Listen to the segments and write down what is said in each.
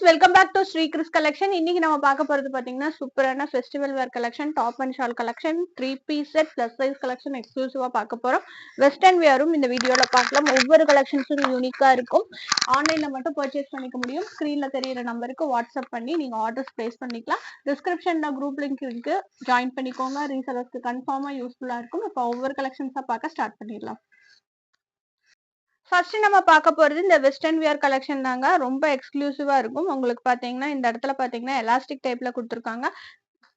Friends, welcome back to Sri Kris collection. இன்னைக்கு நம்ம பார்க்க போறது பாத்தீங்கன்னா சூப்பரான festival wear collection, top and shawl collection, 3 piece set plus size collection எக்ஸ்க்ளூசிவா பார்க்க போறோம். வெஸ்டர்ன் வேரும் இந்த வீடியோல பார்க்கலாம். ஒவ்வொரு கலெக்ஷன்ஸும் யூனிக்கா இருக்கும். ஆன்லைன்ல மட்டும் பர்ச்சேஸ் பண்ணிக்க முடியும். ஸ்கிரீன்ல தெரியிற நம்பருக்கு வாட்ஸ்அப் பண்ணி நீங்க ஆர்டர்ஸ் பிளேஸ் பண்ணிக்கலாம். டிஸ்கிரிப்ஷன்ல குரூப் லிங்க் இருக்கு, ஜாயின் பண்ணிக்கோங்க. ரீசெலர்ஸ்க்கு கன்ஃபார்மா யூஸ்ஃபுல்லா இருக்கும். இப்போ ஒவ்வொரு கலெக்ஷன்ஸா பார்க்க ஸ்டார்ட் பண்ணிடலாம். ஃபர்ஸ்ட் நம்ம பார்க்க போறது இந்த வெஸ்டர்ன் வியர் கலெக்ஷன் தாங்க. ரொம்ப எக்ஸ்க்ளூசிவா இருக்கும். உங்களுக்கு பாத்தீங்கன்னா இந்த இடத்துல பாத்தீங்கன்னா எலாஸ்டிக் டைப்ல கொடுத்துருக்காங்க.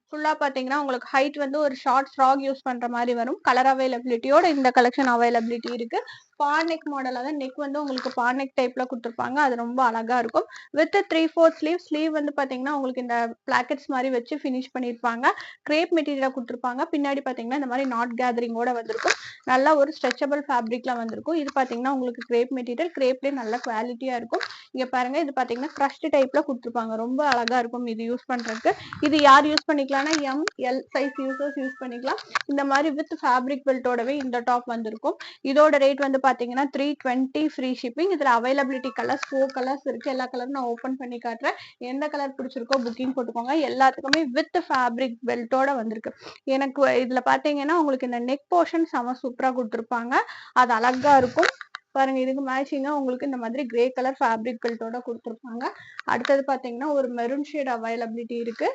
ஃபுல்லா பாத்தீங்கன்னா உங்களுக்கு ஹைட் வந்து ஒரு ஷார்ட் ஃப்ராக் யூஸ் பண்ற மாதிரி வரும். கலர் அவைலபிலிட்டியோட இந்த கலெக்ஷன் அவைலபிலிட்டி இருக்கு. பானெக் மாடல், அதாவது நெக் வந்து உங்களுக்கு பானெக் டைப்ல கொடுத்துருப்பாங்க. அது ரொம்ப அழகா இருக்கும். வித் 3/4 ஸ்லீவ் வந்து பாத்தீங்கன்னா உங்களுக்கு இந்த பிளாக்கெட்ஸ் மாதிரி வச்சு ஃபினிஷ் பண்ணிருப்பாங்க. கிரேப் மெட்டீரியலா கொடுத்துருப்பாங்க. பின்னாடி பாத்தீங்கன்னா இந்த மாதிரி நாட் கேதரிங்கோட வந்திருக்கும். நல்லா ஒரு ஸ்ட்ரெச்சபிள் ஃபேப்ரிக்ல வந்திருக்கும். இது பாத்தீங்கன்னா உங்களுக்கு கிரேப் மெட்டீரியல், கிரேப்லேயே நல்ல குவாலிட்டியா இருக்கும். இங்க பாருங்க, இது பாத்தீங்கன்னா கிரஷ்ட் டைப்ல கொடுத்துருப்பாங்க. ரொம்ப அழகா இருக்கும் இது யூஸ் பண்றதுக்கு. இது யார் யூஸ் பண்ணிக்கலாம்னா M L size users use பண்ணிக்கலாம். இந்த மாதிரி வித் ஃபேப்ரிக் பெல்ட்டோடவே இந்த டாப் வந்திருக்கும். இதோட ரேட் வந்து பாத்தீங்கன்னா 320 ஃப்ரீ ஷிப்பிங். இதுல அவைலபிலிட்டி கலர்ஸ் 4 கலர்ஸ் இருக்கு. எல்லா கலரும் நான் ஓபன் பண்ணி காட்டுறேன். எந்த கலர் பிடிச்சிருக்கோ புக்கிங் போட்டுக்கோங்க. எல்லாத்துக்குமே வித் ஃபேப்ரிக் பெல்ட்டோட வந்திருக்கு. எனக்கு இதுல பாத்தீங்கன்னா உங்களுக்கு இந்த நெக் போர்ஷன் செம சூப்பரா கொடுத்துருப்பாங்க. அது அழகா இருக்கும். பாருங்க, இதுக்கு மேட்சிங்கா உங்களுக்கு இந்த மாதிரி கிரே கலர் ஃபேப்ரிக் பெல்ட்டோட கொடுத்துருப்பாங்க. அடுத்தது பாத்தீங்கன்னா ஒரு மெரூன் ஷேட் அவைலபிலிட்டி இருக்கு.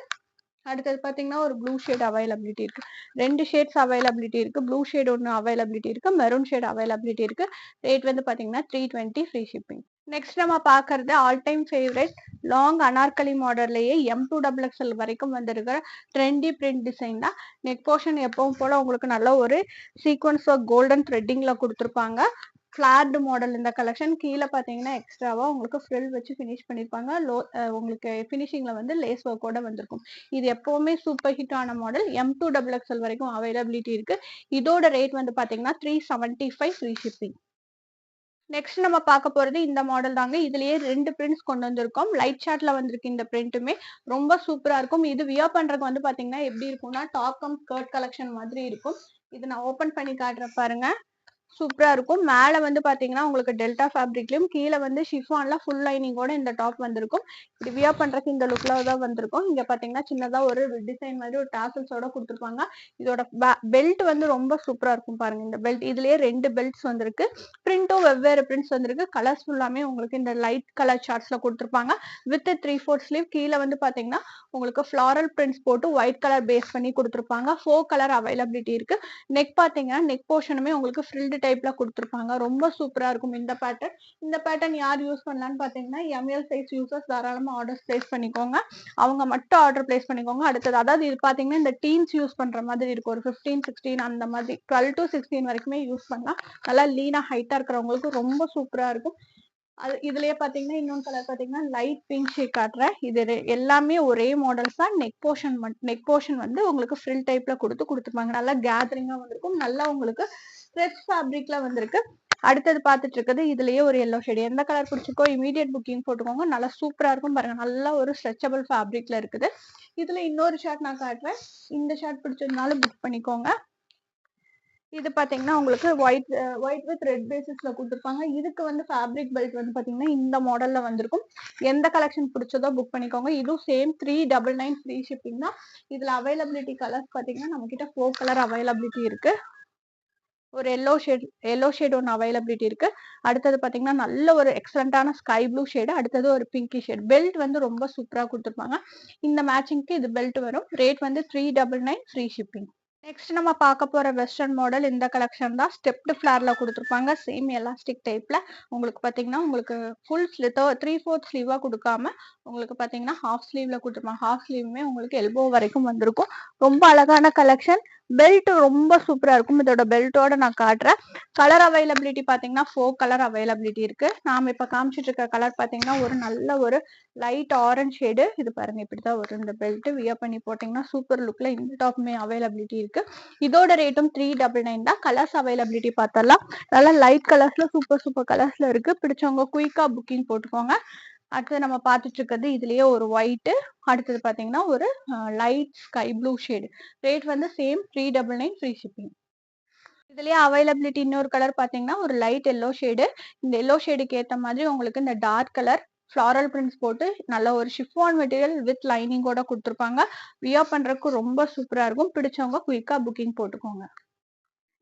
அடுத்தது பாத்தீங்கன்னா ஒரு ப்ளூ ஷேட் அவைலபிலிட்டி இருக்கு. 2 ஷேட்ஸ் அவைலபிலிட்டி இருக்கு. ப்ளூ ஷேட் ஒன்று அவைலபிலிட்டி இருக்கு, மெரூன் ஷேட் அவைலபிலிட்டி இருக்கு. ரேட் வந்து பாத்தீங்கன்னா 320 ஃப்ரீ ஷிப்பிங். நெக்ஸ்ட் நம்ம பாக்குறது all time favourite long anarkali மாடல்லையே M2XXL வரைக்கும் வந்திருக்கிற ட்ரெண்டி பிரிண்ட் டிசைன் தான். நெக் போர்ஷன் எப்பவும் போல உங்களுக்கு நல்ல ஒரு சீக்வன்ஸ் ஆஃப் கோல்டன் த்ரெட்டிங்ல கொடுத்துருப்பாங்க. ஃபிளார்டு மாடல் இந்த கலெக்ஷன். கீழே பார்த்தீங்கன்னா எக்ஸ்ட்ராவா உங்களுக்கு ஃப்ரில் வச்சு ஃபினிஷ் பண்ணியிருப்பாங்க. உங்களுக்கு ஃபினிஷிங்ல வந்து லேஸ் ஒர்க்கோட வந்திருக்கும். இது எப்பவுமே சூப்பர் ஹிட் ஆன மாடல். M2XXL வரைக்கும் அவைலபிலிட்டி இருக்கு. இதோட ரேட் வந்து பாத்தீங்கன்னா 375 ஃப்ரீ ஷிப்பிங். நெக்ஸ்ட் நம்ம பார்க்க போறது இந்த மாடல் தாங்க. இதுலயே 2 பிரிண்ட்ஸ் கொண்டு வந்திருக்கோம். லைட் ஷார்ட்ல வந்திருக்கு. இந்த பிரிண்ட்டுமே ரொம்ப சூப்பரா இருக்கும். இது வியர் பண்றதுக்கு வந்து பாத்தீங்கன்னா எப்படி இருக்கும்னா டாப் கம் ஸ்கர்ட் கலெக்ஷன் மாதிரி இருக்கும். இது நான் ஓபன் பண்ணி காட்டுறேன் பாருங்க. சூப்பரா இருக்கும். மேல வந்து பாத்தீங்கன்னா உங்களுக்கு டெல்டா ஃபேப்ரிக்லயும், கீழே வந்து ஷிஃபான்ல ஃபுல் லைனிங்கோட இந்த டாப் வந்திருக்கும். இப்படி வியர் பண்றதுக்கு இந்த லுக்ல தான் வந்திருக்கும். இங்க பாத்தீங்கன்னா சின்னதா ஒரு டிசைன் மாதிரி ஒரு டாசல்ஸோட கொடுத்துருப்பாங்க. இதோட பெல்ட் வந்து ரொம்ப சூப்பரா இருக்கும். பாருங்க, இந்த பெல்ட் இதுலயே 2 பெல்ட்ஸ் வந்திருக்கு. பிரிண்டும் வெவ்வேறு பிரிண்ட்ஸ் வந்திருக்கு. கலர்ஸ் ஃபுல்லாமே உங்களுக்கு இந்த லைட் கலர் சார்ட்ஸ்ல கொடுத்துருப்பாங்க. With 3/4 sleeve. கீழே வந்து பாத்தீங்கன்னா உங்களுக்கு ஃபிளாரல் பிரிண்ட்ஸ் போட்டு ஒயிட் கலர் பேஸ் பண்ணி கொடுத்துருப்பாங்க. 4 கலர் அவைலபிலிட்டி இருக்கு. நெக் பாத்தீங்கன்னா நெக் போர்ஷனுமே உங்களுக்கு ஃப்ரில்டு டைப்ல கொடுத்துருப்பாங்க. ரொம்ப சூப்பரா இருக்கும் இந்த பேட்டர்ன். இந்த பேட்டர்ன் யார் யூஸ் பண்ணலான்னு பாத்தீங்கன்னா ML சைஸ் யூசர்ஸ் தாராளமா ஆர்டர் பிளேஸ் பண்ணிக்கோங்க. அவங்க மட்டும் ஆர்டர் பிளேஸ் பண்ணிக்கோங்க. அடுத்தது அதாவது இது பாத்தீங்கன்னா இந்த டீன்ஸ் யூஸ் பண்ற மாதிரி இருக்கும். ஒரு 15 16 அந்த மாதிரி 12 to 16 வரைக்குமே யூஸ் பண்ணலாம். நல்லா லீனா ஹைட்டா இருக்கிறவங்களுக்கு ரொம்ப சூப்பரா இருக்கும். அது இதுலயே பாத்தீங்கன்னா இன்னொன்று கலர் பாத்தீங்கன்னா லைட் பிங்க் ஷேட் காட்டுறேன். இது எல்லாமே ஒரே மாடல்ஸ் தான். நெக் போர்ஷன் வந்து உங்களுக்கு ஃப்ரில் டைப்ல கொடுத்துருப்பாங்க. நல்லா கேதரிங்கா வந்திருக்கும். நல்லா உங்களுக்கு ஸ்ட்ரெச் ஃபேப்ரிக்ல வந்திருக்கு. அடுத்தது பார்த்துட்டு இருக்குது இதுலயே ஒரு எல்லோ ஷேட். எந்த கலர் பிடிச்சிருக்கோ இமீடியட் புக்கிங் போட்டுக்கோங்க. நல்லா சூப்பரா இருக்கும். பாருங்க, நல்லா ஒரு ஸ்ட்ரெச்சபிள் ஃபேப்ரிக்ல இருக்குது. இதுல இன்னொரு ஷார்ட் நான் காட்டுறேன். இந்த ஷார்ட் பிடிச்சதுனால புக் பண்ணிக்கோங்க. இது பாத்தீங்கன்னா உங்களுக்கு ஒயிட் வித் ரெட் பேசிஸ்ல கொடுத்துருப்பாங்க. இதுக்கு வந்து ஃபேப்ரிக் பெல்ட் வந்து பாத்தீங்கன்னா இந்த மாடல்ல வந்திருக்கும். எந்த கலெக்ஷன் பிடிச்சதோ புக் பண்ணிக்கோங்க. இதுவும் சேம் 399 ஃப்ரீ ஷிப்பிங் தான். இதுல அவைலபிலிட்டி கலர்ஸ் பாத்தீங்கன்னா நம்ம கிட்ட 4 கலர் அவைலபிலிட்டி இருக்கு. ஒரு எல்லோ ஷேட் ஒன்று அவைலபிலிட்டி இருக்கு. அடுத்தது பாத்தீங்கன்னா நல்ல ஒரு எக்ஸலண்டான ஸ்கை ப்ளூ ஷேடு. அடுத்தது ஒரு பிங்கி ஷேட். பெல்ட் வந்து ரொம்ப சூப்பரா கொடுத்துருப்பாங்க. இந்த மேட்சிங்க்கு இது பெல்ட் வரும். ரேட் வந்து 399 ஃப்ரீ ஷிப்பிங். நெக்ஸ்ட் நம்ம பார்க்க போற வெஸ்டர்ன் மாடல் இந்த கலெக்ஷன் தான். ஸ்டெப்டு ஃபிளார்ல கொடுத்துருப்பாங்க. சேம் எலாஸ்டிக் டைப்ல உங்களுக்கு பாத்தீங்கன்னா உங்களுக்கு ஃபுல் 3/4 ஸ்லீவா கொடுக்காம உங்களுக்கு பாத்தீங்கன்னா ஹாஃப் ஸ்லீவ்ல கொடுத்துருப்பாங்க. ஹாஃப் ஸ்லீவுமே உங்களுக்கு எல்போ வரைக்கும் வந்திருக்கும். ரொம்ப அழகான கலெக்ஷன். பெல்ட் ரொம்ப சூப்பரா இருக்கும். இதோட பெல்ட்டோட நான் காட்டுறேன். கலர் அவைலபிலிட்டி பாத்தீங்கன்னா 4 கலர் அவைலபிலிட்டி இருக்கு. நாம இப்ப காமிச்சிட்டு இருக்க கலர் பாத்தீங்கன்னா ஒரு நல்ல ஒரு லைட் ஆரஞ்ச் ஷேடு. இது பாருங்க, இப்படிதான் ஒரு இந்த பெல்ட் வியர் பண்ணி போட்டீங்கன்னா சூப்பர் லுக்ல இந்த டாப்புமே அவைலபிலிட்டி இருக்கு. இதோட ரேட்டும் 399 தான். கலர்ஸ் அவைலபிலிட்டி பார்த்தலாம். நல்லா லைட் கலர்ஸ்ல சூப்பர் கலர்ஸ்ல இருக்கு. பிடிச்சவங்க குயிக்கா புக்கிங் போட்டுக்கோங்க. அடுத்தது நம்ம பார்த்துட்டு இருக்கிறது இதுலயே ஒரு ஒயிட். அடுத்தது பாத்தீங்கன்னா ஒரு light sky blue shade. Rate வந்து சேம் 399 ஃப்ரீ ஷிப்பிங். இதுலயே அவைலபிலிட்டி இன்னொரு கலர் பாத்தீங்கன்னா ஒரு லைட் எல்லோ ஷேடு. இந்த எல்லோ ஷேடுக்கு ஏத்த மாதிரி உங்களுக்கு இந்த டார்க் கலர் ஃப்ளாரல் பிரிண்ட்ஸ் போட்டு நல்ல ஒரு ஷிஃபான் மெட்டீரியல் வித் லைனிங்கோட கொடுத்துருப்பாங்க. வியர் பண்றதுக்கு ரொம்ப சூப்பரா இருக்கும். பிடிச்சவங்க குயிக்கா புக்கிங் போட்டுக்கோங்க.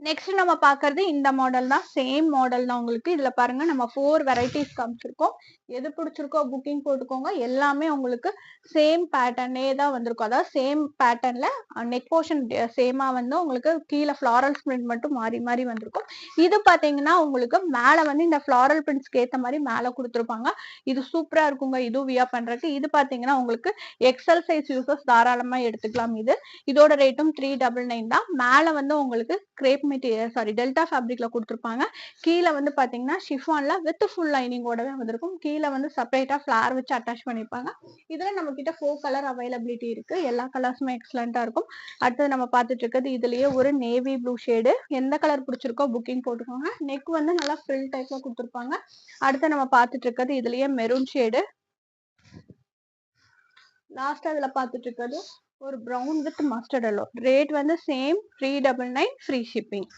நெக்ஸ்ட் நம்ம பாக்குறது இந்த மாடல் தான். சேம் மாடல் தான் உங்களுக்கு. இதுல பாருங்க நம்ம 4 வெரைட்டிஸ் காமிச்சிருக்கோம். எது பிடிச்சிருக்கோ புக்கிங் போட்டுக்கோங்க. எல்லாமே உங்களுக்கு சேம் பேட்டர்னே தான் வந்திருக்கும். அதாவது சேம் பேட்டர்ன்ல நெக் போர்ஷன் சேமா வந்து உங்களுக்கு கீழே ஃபிளாரல் பிரிண்ட் மட்டும் மாறி மாறி வந்திருக்கும். இது பாத்தீங்கன்னா உங்களுக்கு மேல வந்து இந்த ஃபிளாரல் பிரிண்ட்ஸ்க்கு ஏத்த மாதிரி மேல கொடுத்துருப்பாங்க. இது சூப்பரா இருக்குங்க. இதுவும் வியர் பண்றதுக்கு. இது பாத்தீங்கன்னா உங்களுக்கு எக்ஸல் சைஸ் யூசர்ஸ் தாராளமா எடுத்துக்கலாம். இதோட ரேட்டும் 399 தான். மேல வந்து உங்களுக்கு கிரேப் மெட்டீரியல் டெல்டா ஃபேப்ரிக்ல கொடுத்துருப்பாங்க. கீழே வந்து பாத்தீங்கன்னா ஷிஃபான்ல வித் ஃபுல் லைனிங்கோடவே வந்திருக்கும். கீழே வந்து செப்பரேட்டா ஃபிளார் வச்சு அட்டாச் பண்ணிருப்பாங்க. இதுல நம்ம கிட்ட 4 கலர் அவைலபிலிட்டி இருக்கு. எல்லா கலர்ஸுமே எக்ஸலண்டா இருக்கும். அடுத்து நம்ம பார்த்துட்டு இருக்கிறது இதுலயே ஒரு நேவி ப்ளூ ஷேடு. எந்த கலர் பிடிச்சிருக்கோ புக்கிங் போட்டுக்கோங்க. நெக் வந்து நல்லா ஃப்ரில் டைப்ல கொடுத்துருப்பாங்க. அடுத்து நம்ம பார்த்துட்டு இருக்கிறது இதுலயே மெரூன் ஷேடு. லாஸ்ட் அதுல பார்த்துட்டு இருக்கிறது ஒரு brown with mustard yellow. Rate வந்து சேம் 399 ஃப்ரீ ஷிப்பிங்.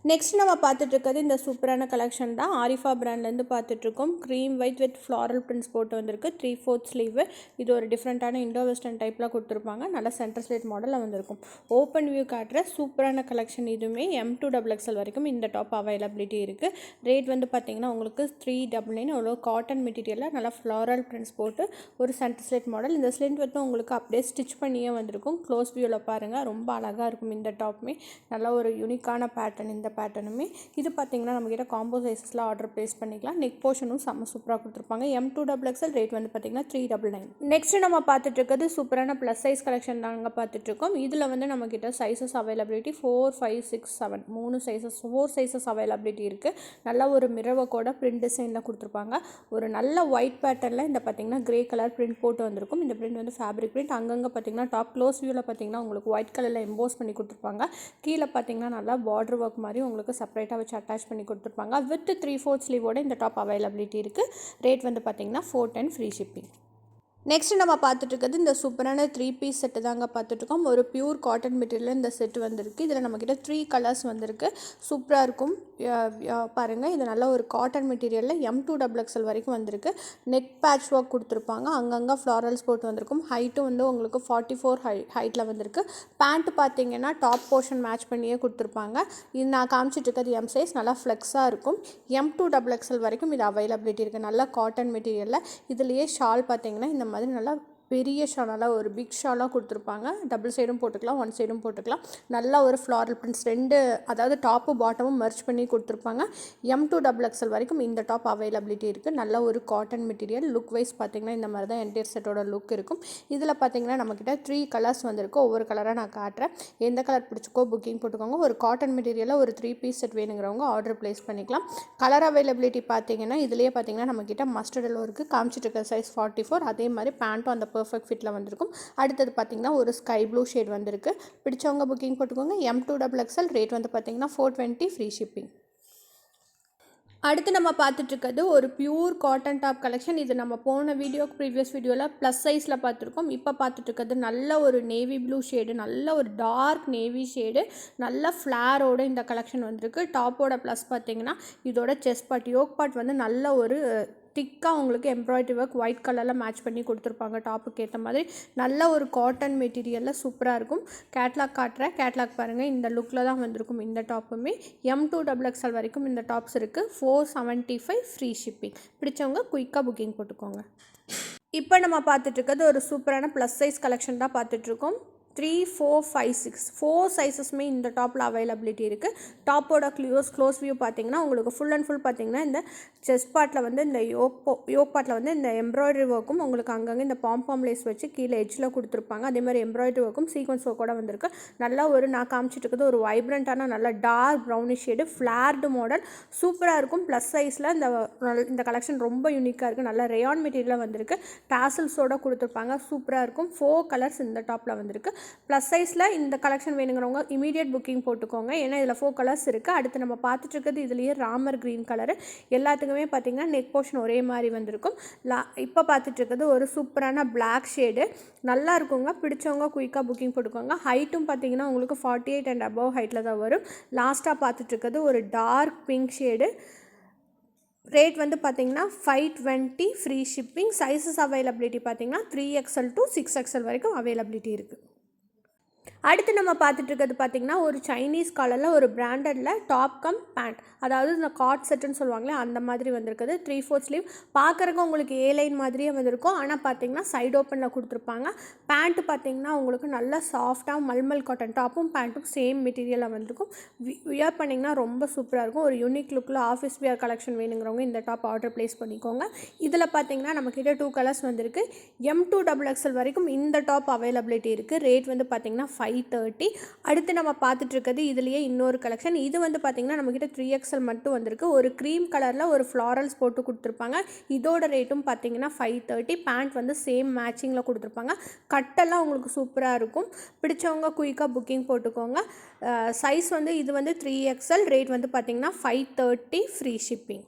நெக்ஸ்ட் நம்ம பார்த்துட்டு இருக்கிறது இந்த சூப்பரான கலெக்ஷன் தான். ஆரிஃபா பிராண்ட்லேருந்து பார்த்துட்ருக்கோம். Cream white with floral prints போட்டு வந்திருக்கு. 3/4 ஸ்லீவு. இது ஒரு டிஃப்ரெண்ட்டான இண்டோ வெஸ்டர்ன் டைப்பில் கொடுத்துருப்பாங்க. நல்லா சென்டர் ஸ்லேட் மாடலில் வந்திருக்கும். ஓப்பன் வியூ காட்டுற சூப்பரான கலெக்ஷன். இதுவுமே M2XXL வரைக்கும் இந்த டாப் அவைலபிலிட்டி இருக்குது. ரேட் வந்து பார்த்திங்கன்னா உங்களுக்கு 399. அவ்வளோ காட்டன் மெட்டீரியலில் நல்லா ஃப்ளாரல் பிரிண்ட்ஸ் போட்டு ஒரு சென்டர் ஸ்லேட் மாடல். இந்த ஸ்லிண்ட் வந்து உங்களுக்கு அப்படியே ஸ்டிச் பண்ணியே வந்திருக்கும். க்ளோஸ் வியூவில் பாருங்கள், ரொம்ப அழகாக இருக்கும். இந்த டாப்புமே நல்லா ஒரு யூனிக்கான பேட்டர்ன். இந்த பேட்டர்னுமே இது பார்த்தீங்கன்னா நம்மகிட்ட காம்போ சைஸஸில் ஆர்டர் ப்ளேஸ் பண்ணிக்கலாம். நெக் போர்ஷனும் செம்ம சூப்பராக கொடுத்துருப்பாங்க. M2XXL ரேட் வந்து பார்த்தீங்கன்னா 399. நெக்ஸ்ட் நம்ம பார்த்துட்டு இருக்கிறது சூப்பரான ப்ளஸ் சைஸ் கலெக்ஷன் தாங்க பார்த்துட்டு இருக்கோம். இதில் வந்து நம்மகிட்ட சைஸஸ் அவைலபிலிட்டி 4, 5, 6, 7 4 சைஸஸ் அவைலபிலிட்டி இருக்குது. நல்ல ஒரு மிரவக்கோட பிரிண்ட் டிசைனில் கொடுத்துருப்பாங்க. ஒரு நல்ல ஒயிட் பேட்டர்னில் இந்த பார்த்தீங்கன்னா கிரே கலர் பிரிண்ட் போட்டு வந்திருக்கும். இந்த பிரிண்ட் வந்து ஃபேப்ரிக் பிரிண்ட். அங்கங்கே பார்த்தீங்கன்னா டாப் க்ளோஸ் வியூவில் பார்த்தீங்கன்னா உங்களுக்கு ஒயிட் கலரில் எம்போஸ் பண்ணி கொடுத்துருப்பாங்க. கீழே பார்த்தீங்கன்னா நல்லா பார்டர் ஒர்க் மாதிரி உங்களுக்கு செப்பரேட்டாக வச்சு அட்டாச் பண்ணி கொடுத்துருப்பாங்க. வித் 3/4 ஸ்லீவோட இந்த டாப் அவைலபிலிட்டி இருக்குது. ரேட் வந்து பார்த்தீங்கன்னா 410 ஃப்ரீ ஷிப்பிங். நெக்ஸ்ட் நம்ம பார்த்துட்டு இருக்கிறது இந்த சூப்பரான 3 பீஸ் செட்டு தாங்க பார்த்துட்ருக்கோம். ஒரு பியூர் காட்டன் மெட்டீரியல் இந்த செட் வந்திருக்கு. இதில் நம்மக்கிட்ட 3 கலர்ஸ் வந்திருக்கு. சூப்பராக இருக்கும். பாருங்கள், இது நல்ல ஒரு காட்டன் மெட்டீரியலில் M2XXL வரைக்கும் வந்திருக்கு. நெக் பேட்ச் ஒர்க் கொடுத்துருப்பாங்க. அங்கங்கே ஃப்ளாரல்ஸ் போட்டு வந்திருக்கும். ஹைட்டும் வந்து உங்களுக்கு 44 ஹைட்டில் வந்திருக்கு. பேண்ட்டு பார்த்தீங்கன்னா டாப் போர்ஷன் மேட்ச் பண்ணியே கொடுத்துருப்பாங்க. இது நான் காமிச்சிட்டு இருக்கிறது M சைஸ். நல்லா ஃப்ளெக்ஸாக இருக்கும். M2XXL வரைக்கும் இது அவைலபிலிட்டி இருக்குது. நல்லா காட்டன் மெட்டீரியலில். இதுலேயே ஷால் பார்த்தீங்கன்னா இந்த மாதிரி நல்லா பெரிய ஷாலாக ஒரு பிக் ஷாலாக கொடுத்துருப்பாங்க. டபுள் சைடும் போட்டுக்கலாம், ஒன் சைடும் போட்டுக்கலாம். நல்லா ஒரு ஃப்ளாரல் பிரிண்ட்ஸ் அதாவது டாப்பு பாட்டமும் மர்ச் பண்ணி கொடுத்துருப்பாங்க. M2XXL வரைக்கும் இந்த டாப் அவைலபிலிட்டி இருக்குது. நல்ல ஒரு காட்டன் மெட்டீரியல். லுக் வைஸ் பார்த்தீங்கன்னா இந்த மாதிரி தான் என்டையர் செட்டோட லுக் இருக்கும். இதில் பார்த்தீங்கன்னா நம்மக்கிட்ட 3 கலர்ஸ் வந்திருக்கு. ஒவ்வொரு கலராக நான் காட்டுறேன். எந்த கலர் பிடிச்சிக்கோ புக்கிங் போட்டுக்கோங்க. ஒரு காட்டன் மெட்டீரியலில் ஒரு 3 பீஸ் செட் வேணுங்கிறவங்க ஆர்டர் ப்ளேஸ் பண்ணிக்கலாம். கலர் அவைலபிலிட்டி பார்த்தீங்கன்னா இதுலேயே பார்த்தீங்கன்னா நம்மக்கிட்ட மஸ்டர்ட் எல்லோ இருக்குது. காமிச்சிட்டு இருக்க சைஸ் 44. அதே மாதிரி பேண்ட்டும் அந்த பர்ஃபெக்ட் ஃபிட்டில் வந்திருக்கும். அடுத்தது பார்த்தீங்கன்னா ஒரு ஸ்கை ப்ளூ ஷேட் வந்திருக்கு. பிடிச்சவங்க புக்கிங் போட்டுக்கோங்க. M2XXL ரேட் வந்து பார்த்தீங்கன்னா 420 ஃப்ரீ ஷிப்பிங். அடுத்து நம்ம பார்த்துட்டு இருக்கிறது ஒரு பியூர் காட்டன் டாப் கலெக்ஷன். இது நம்ம போன ப்ரீவியஸ் வீடியோவில் ப்ளஸ் சைஸில் பார்த்துருக்கோம். இப்போ பார்த்துட்டு இருக்கிறது நல்ல ஒரு நேவி ப்ளூ ஷேடு, நல்ல ஒரு டார்க் நேவி ஷேடு, நல்ல ஃப்ளாரோடு இந்த கலெக்ஷன் வந்திருக்கு. டாப்போட ப்ளஸ் பார்த்தீங்கன்னா இதோட செஸ்ட் பார்ட், யோக் பார்ட் வந்து நல்ல ஒரு திக்காக உங்களுக்கு எம்ப்ராய்டரி ஒர்க் ஒயிட் கலரில் மேட்ச் பண்ணி கொடுத்துருப்பாங்க. டாப்புக்கு ஏற்ற மாதிரி நல்ல ஒரு காட்டன் மெட்டீரியலில் சூப்பராக இருக்கும். கேட்லாக் காட்டுறேன். கேட்லாக் பாருங்கள், இந்த லுக்கில் தான் வந்திருக்கும். இந்த டாப்புமே M2XXL வரைக்கும் இந்த டாப்ஸ் இருக்குது. 475 ஃப்ரீ ஷிப்பிங். பிடிச்சவங்க குயிக்காக புக்கிங் போட்டுக்கோங்க. இப்போ நம்ம பார்த்துட்டு இருக்கிறது ஒரு சூப்பரான ப்ளஸ் சைஸ் கலெக்ஷன் தான் பார்த்துட்ருக்கோம். 3, 4, 5, 6 4 சைஸஸ்மே இந்த டாப்பில் அவைலபிலிட்டி இருக்குது. டாப்போட க்ளோஸ் வியூ பார்த்தீங்கன்னா உங்களுக்கு ஃபுல் அண்ட் ஃபுல் பார்த்தீங்கன்னா இந்த செஸ்ட் பார்ட்டில் வந்து இந்த யோக் பார்ட்டில் வந்து இந்த எம்ப்ராய்டரி ஒர்க்கும் உங்களுக்கு அங்கங்கே இந்த பாம் லேஸ் வச்சு கீழே எட்ஜில் கொடுத்துருப்பாங்க. அதே மாதிரி எம்ப்ராய்டரி ஒர்க்கும் சீக்வன்ஸ் ஒர்க்கோட வந்திருக்கு. நல்லா ஒரு நான் காமிச்சிட்டு இருக்கிறது ஒரு வைப்ரண்ட்டான நல்ல டார்க் ப்ரௌனிஷ் ஷேடு ஃப்ளார்டு மாடல் சூப்பராக இருக்கும். ப்ளஸ் சைஸில் இந்த கலெக்ஷன் ரொம்ப யூனிக்காக இருக்குது. நல்லா ரேயான் மெட்டீரியலாக வந்திருக்கு. டாசல்ஸோடு கொடுத்துருப்பாங்க. சூப்பராக இருக்கும். 4 கலர்ஸ் இந்த டாப்பில் வந்திருக்கு. ப்ளஸ் சைஸில் இந்த கலெக்ஷன் வேணுங்கிறவங்க இமீடியட் புக்கிங் போட்டுக்கோங்க. ஏன்னா இதில் 4 கலர்ஸ் இருக்குது. அடுத்து நம்ம பார்த்துட்டு இருக்கிறது இதுலேயே ராமர் க்ரீன் கலரு. எல்லாத்துக்குமே பார்த்திங்கன்னா நெக் போர்ஷன் ஒரே மாதிரி வந்திருக்கும். இப்போ பார்த்துட்டு இருக்கிறது ஒரு சூப்பரான பிளாக் ஷேடு. நல்லா இருக்குங்க. பிடிச்சவங்க குயிக்காக புக்கிங் போட்டுக்கோங்க. ஹைட்டும் பார்த்திங்கன்னா உங்களுக்கு 48 அண்ட் அபவ் ஹைட்டில் தான் வரும். லாஸ்ட்டாக பார்த்துட்டு இருக்கிறது ஒரு டார்க் பிங்க் ஷேடு. ரேட் வந்து பார்த்தீங்கன்னா 520 ஃப்ரீ ஷிப்பிங். சைஸஸ் அவைலபிலிட்டி பார்த்தீங்கன்னா 3XL to 6XL வரைக்கும் அவைலபிலிட்டி இருக்குது. அடுத்து நம்ம பார்த்துட்டு இருக்கிறது பார்த்திங்கன்னா ஒரு சைனீஸ் காலரில் ஒரு பிராண்டடில் டாப் கம் பேண்ட், அதாவது இந்த காட் செட்டுன்னு சொல்லுவாங்களே அந்த மாதிரி வந்திருக்குது. 3/4 ஸ்லீவ். பார்க்குறக்கு உங்களுக்கு லைன் மாதிரியே வந்திருக்கும். ஆனால் பார்த்தீங்கன்னா சைடு ஓப்பனில் கொடுத்துருப்பாங்க. பேண்ட்டு பார்த்தீங்கன்னா உங்களுக்கு நல்லா சாஃப்டாக மல்மல் காட்டன். டாப்பும் பேண்ட்டும் சேம் மெட்டீரியலாக வந்திருக்கும். வியர் பண்ணிங்கன்னா ரொம்ப சூப்பராக இருக்கும். ஒரு யூனிக் லுக்கில் ஆஃபீஸ் வியர் கலெக்ஷன் வேணுங்கிறவங்க இந்த டாப் ஆர்டர் ப்ளேஸ் பண்ணிக்கோங்க. இதில் பார்த்தீங்கன்னா நம்மக்கிட்ட 2 கலர்ஸ் வந்திருக்கு. M2XXL வரைக்கும் இந்த டாப் அவைலபிலிட்டி இருக்குது. ரேட் வந்து பார்த்தீங்கன்னா 530. அடுத்து நம்ம பார்த்துட்டு இருக்கிறது இதுலேயே இன்னொரு கலெக்ஷன். இது வந்து பார்த்திங்கன்னா நம்மக்கிட்ட 3XL மட்டும் வந்திருக்கு. ஒரு க்ரீம் கலரில் ஒரு ஃப்ளாரல்ஸ் போட்டு கொடுத்துருப்பாங்க. இதோட ரேட்டும் பார்த்தீங்கன்னா 530. பேண்ட் வந்து சேம் மேட்சிங்கில் கொடுத்துருப்பாங்க. கட்டெல்லாம் உங்களுக்கு சூப்பராக இருக்கும். பிடிச்சவங்க குயிக்காக புக்கிங் போட்டுக்கோங்க. சைஸ் வந்து இது வந்து 3XL. ரேட் வந்து பார்த்திங்கன்னா 530 ஃப்ரீ ஷிப்பிங்.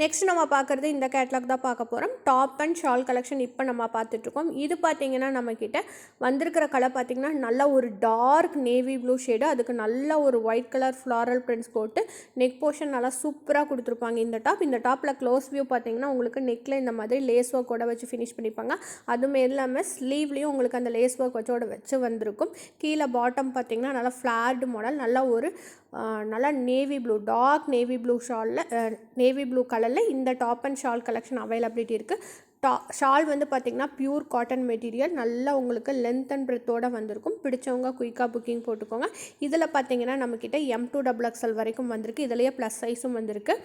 நெக்ஸ்ட் நம்ம பார்க்குறது இந்த கேட்லாக் தான் பார்க்க போகிறோம். டாப் அண்ட் ஷால் கலெக்ஷன் இப்போ நம்ம பார்த்துட்ருக்கோம். இது பார்த்திங்கன்னா நம்மக்கிட்ட வந்திருக்கிற கலர் பார்த்திங்கன்னா நல்ல ஒரு டார்க் நேவி ப்ளூ ஷேடு, அதுக்கு நல்ல ஒரு ஒயிட் கலர் ஃப்ளாரல் பிரிண்ட்ஸ் போட்டு நெக் போர்ஷன் நல்லா சூப்பராக கொடுத்துருப்பாங்க. இந்த டாப்பில் க்ளோஸ் வியூ பார்த்திங்கன்னா உங்களுக்கு நெக்கில் இந்த மாதிரி லேஸ் ஒர்க்கோட வச்சு ஃபினிஷ் பண்ணிப்பாங்க. அதுவும் இல்லாமல் ஸ்லீவ்லேயும் உங்களுக்கு அந்த லேஸ் ஒர்க் வச்சு வந்திருக்கும். கீழே பாட்டம் பார்த்திங்கன்னா நல்லா ஃப்ளார்டு மாடல், நல்லா navy blue, dark navy blue ஷாலில் நேவி ப்ளூ கலரில் இந்த top and shawl collection availability இருக்குது. ஷால் வந்து பார்த்திங்கன்னா பியூர் காட்டன் மெட்டீரியல், நல்லா உங்களுக்கு லென்த் அண்ட் பிரெத்தோடு வந்திருக்கும். பிடிச்சவங்க குயிக்காக புக்கிங் போட்டுக்கோங்க. இதில் பார்த்திங்கன்னா நம்மக்கிட்ட M2XXL வரைக்கும் வந்திருக்கு. இதுலேயே ப்ளஸ் சைஸும் வந்திருக்கு.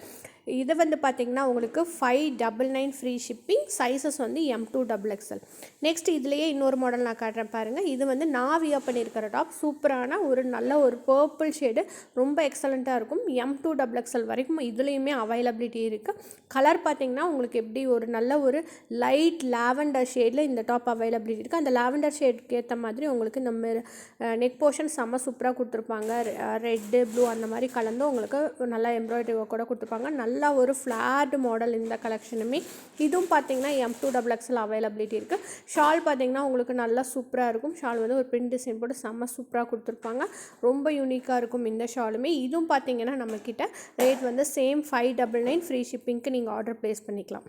இது வந்து பார்த்திங்கன்னா உங்களுக்கு 599 ஃப்ரீ ஷிப்பிங். சைஸஸ் வந்து M2XXL. நெக்ஸ்ட் இதுலேயே இன்னொரு மாடல் நான் காட்டுறேன் பாருங்கள். இது வந்து நான் வியர் பண்ணியிருக்கிற டாப். சூப்பரான நல்ல ஒரு பர்பிள் ஷேடு, ரொம்ப எக்ஸலண்ட்டாக இருக்கும். M2XXL வரைக்கும் இதுலேயுமே அவைலபிலிட்டி இருக்குது. கலர் பார்த்திங்கன்னா உங்களுக்கு எப்படி ஒரு நல்ல ஒரு லைட் லாவெண்டர் ஷேடில் இந்த டாப் அவைலபிலிட்டி இருக்குது. அந்த லாவெண்டர் ஷேடுக்கு ஏற்ற மாதிரி உங்களுக்கு நம்ம நெக் போர்ஷன் செம்ம சூப்பராக கொடுத்துருப்பாங்க. ரெட்டு ப்ளூ அந்த மாதிரி கலந்து உங்களுக்கு நல்லா எம்ப்ராய்டரி ஒர்க் கூட கொடுத்துருப்பாங்க. நல்லா ஒரு ஃப்ளார்டு மாடல் இந்த கலெக்ஷனுமே. இதுவும் பார்த்தீங்கன்னா M2XXL அவைலபிலிட்டி இருக்குது. ஷால் பார்த்தீங்கன்னா உங்களுக்கு நல்லா சூப்பராக இருக்கும். ஷால் வந்து ஒரு பிரிண்ட் டிசைன் போட்டு செம்ம சூப்பராக கொடுத்துருப்பாங்க. ரொம்ப யூனிக்காக இருக்கும் இந்த ஷாலுமே. இதுவும் பார்த்தீங்கன்னா நம்மக்கிட்ட ரேட் வந்து சேம் 599 ஃப்ரீ ஷிப்பிங்க்கு நீங்கள் ஆர்டர் ப்ளேஸ் பண்ணிக்கலாம்.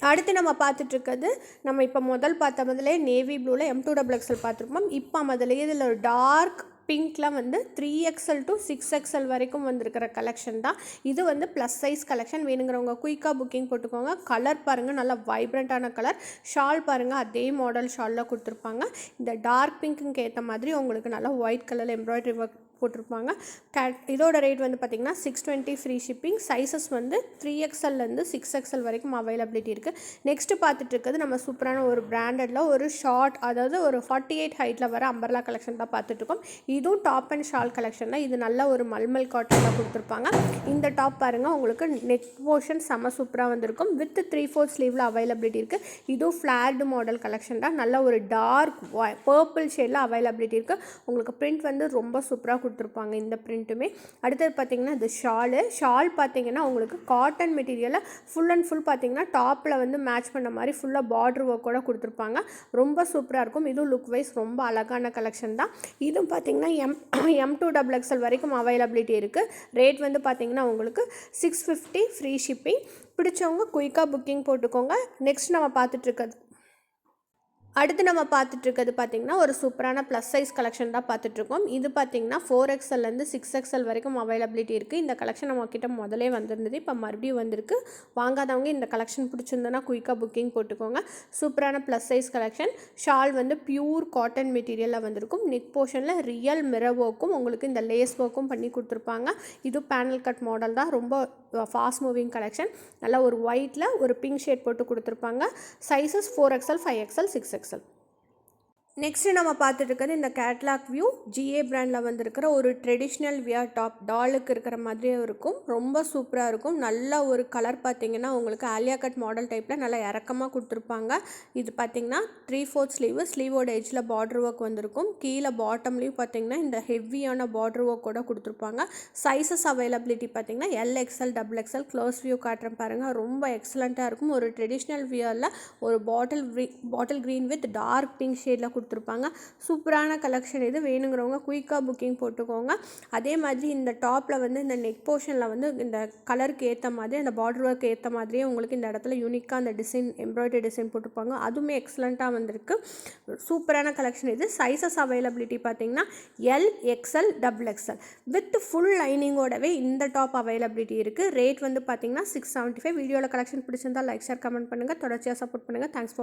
அடுத்து நம்ம பார்த்துட்ருக்கிறது, நம்ம இப்போ பார்த்த நேவி ப்ளூவில் M2XXL பார்த்துருப்போம். இப்போ முதல்ல இதில் ஒரு டார்க் பிங்க்கில் வந்து 3XL to 6XL வரைக்கும் வந்திருக்கிற கலெக்ஷன் தான். இது வந்து ப்ளஸ் சைஸ் கலெக்ஷன். வேணுங்கிறவங்க குயிக்காக புக்கிங் போட்டுக்கோங்க. கலர் பாருங்கள், நல்லா வைப்ரண்ட்டான கலர். ஷால் பாருங்கள், அதே மாடல் ஷாலில் கொடுத்துருப்பாங்க. இந்த டார்க் பிங்க்குக்கு ஏற்ற மாதிரி உங்களுக்கு நல்லா ஒயிட் கலரில் எம்ப்ராய்டரி ஒர்க் போட்டிருப்பாங்க. இதோட ரேட் வந்து பார்த்திங்கன்னா 620 ஃப்ரீ ஷிப்பிங். சைஸஸ் வந்து 3XLலேருந்து 6XL வரைக்கும் அவைலபிலிட்டி இருக்குது. நெக்ஸ்ட்டு பார்த்துட்டு இருக்கிறது நம்ம சூப்பரான ஒரு பிராண்டடில் ஒரு ஷார்ட், அதாவது ஒரு 48 ஹைட்டில் வர அம்பர்லா கலெக்ஷன் தான் பார்த்துட்ருக்கோம். இதுவும் டாப் அண்ட் ஷால் கலெக்ஷன் தான். இது நல்ல ஒரு மல்மல் காட்டனில் கொடுத்துருப்பாங்க. இந்த டாப் பாருங்கள், உங்களுக்கு நெக் போர்ஷன் செம்ம சூப்பராக வந்திருக்கும். வித் 3/4 ஸ்லீவில் அவைலபிலிட்டி இருக்குது. இதுவும் ஃப்ளார்டு மாடல் கலெக்ஷன் தான். நல்ல ஒரு டார்க் பர்பிள் ஷேடில் அவைலபிலிட்டி இருக்குது. உங்களுக்கு பிரிண்ட் வந்து ரொம்ப சூப்பராக கொடுத்துருப்பாங்க இந்த பிரிண்ட்டுமே. அடுத்தது பார்த்திங்கன்னா இது ஷால் பார்த்திங்கன்னா உங்களுக்கு காட்டன் மெட்டீரியலில் ஃபுல் அண்ட் ஃபுல் பார்த்திங்கன்னா டாப்பில் வந்து மேட்ச் பண்ண மாதிரி ஃபுல்லாக பார்டர் ஒர்க்கோட கொடுத்துருப்பாங்க. ரொம்ப சூப்பராக இருக்கும். இதுவும் லுக் வைஸ் ரொம்ப அழகான கலெக்ஷன் தான். இதுவும் பார்த்திங்கன்னா M2XXL வரைக்கும் அவைலபிலிட்டி இருக்குது. ரேட் வந்து பார்த்திங்கன்னா உங்களுக்கு 650 ஃப்ரீ ஷிப்பிங். பிடிச்சவங்க குயிக்காக புக்கிங் போட்டுக்கோங்க. நெக்ஸ்ட் நம்ம பார்த்துட்ருக்கிறது, அடுத்து நம்ம பார்த்துட்ருக்கிறது பார்த்திங்கன்னா ஒரு சூப்பரான ப்ளஸ் சைஸ் கலெக்ஷன் தான் பார்த்துட்ருக்கோம். இது பார்த்திங்கன்னா 4XLலேருந்து 6XL வரைக்கும் அவைலபிலிட்டி இருக்குது. இந்த கலெக்ஷன் நம்மக்கிட்ட முதலே வந்திருந்தது, இப்போ மறுபடியும் வந்திருக்கு. வாங்காதவங்க இந்த கலெக்ஷன் பிடிச்சிருந்தோன்னா குயிக்காக புக்கிங் போட்டுக்கோங்க. சூப்பரான ப்ளஸ் சைஸ் கலெக்ஷன். ஷால் வந்து பியூர் காட்டன் மெட்டீரியலில் வந்திருக்கும். நெக் போர்ஷனில் ரியல் மிரர் ஒர்க்கும் உங்களுக்கு இந்த லேஸ் ஒர்க்கும் பண்ணி கொடுத்துருப்பாங்க. இது பேனல் கட் மாடல் தான். ரொம்ப ஃபாஸ்ட் மூவிங் கலெக்ஷன். நல்லா ஒரு ஒயிட்டில் ஒரு பிங்க் ஷேட் போட்டு கொடுத்துருப்பாங்க. Sizes 4XL, 5XL, 6XL. Next நம்ம பார்த்துட்டு இருக்கிறது இந்த கேட்லாக் வியூ. GA பிராண்டில் வந்திருக்கிற ஒரு ட்ரெடிஷ்னல் வியர் டாப், டாலுக்கு இருக்கிற மாதிரியே இருக்கும். ரொம்ப சூப்பராக இருக்கும். நல்ல ஒரு கலர் பார்த்திங்கன்னா உங்களுக்கு ஆலியா கட் மாடல் டைப்பில் நல்லா இறக்கமாக கொடுத்துருப்பாங்க. இது பார்த்திங்கன்னா 3/4 ஸ்லீவோட எஜ்ஜில் பார்டர் ஒர்க் வந்திருக்கும். கீழே பாட்டம்லேயும் பார்த்திங்கன்னா இந்த ஹெவியான பார்டர் ஒர்க்கோட கொடுத்துருப்பாங்க. சைஸஸ் அவைலபிலிட்டி பார்த்திங்கன்னா LXL, XXL. க்ளோஸ் வியூ காட்டுறேன் பாருங்கள், ரொம்ப எக்ஸலண்ட்டாக இருக்கும். ஒரு ட்ரெடிஷ்னல் வியரில் ஒரு bottle green with dark pink ஷேடில் கொடுத்துருப்பாங்க. சூப்பரான கலெக்ஷன் இது. வேணுங்கிறவங்க குயிக்காக புக்கிங் போட்டுக்கோங்க. அதே மாதிரி இந்த டாப்பில் வந்து இந்த நெக் போர்ஷனில் வந்து இந்த கலருக்கு ஏற்ற மாதிரி அந்த பார்டர் ஒர்க் ஏற்ற மாதிரியே உங்களுக்கு இந்த இடத்துல யூனிக்காக அந்த டிசைன் எம்ப்ராய்டரி டிசைன் போட்டிருப்பாங்க. அதுவுமே எக்ஸலண்ட்டாக வந்திருக்கு. சூப்பரான கலெக்ஷன் இது. சைஸஸ் அவைலபிலிட்டி பார்த்தீங்கன்னா L, XL, XXL with full லைனிங்கோடவே இந்த டாப் அவைலபிலிட்டி இருக்குது. ரேட் வந்து பார்த்தீங்கன்னா 675. வீடியோவில் கலெக்ஷன் பிடிச்சிருந்தால் லைக், ஷேர், கமெண்ட் பண்ணுங்கள். தொடர்ச்சியாக சப்போர்ட் பண்ணுங்கள். Thanks for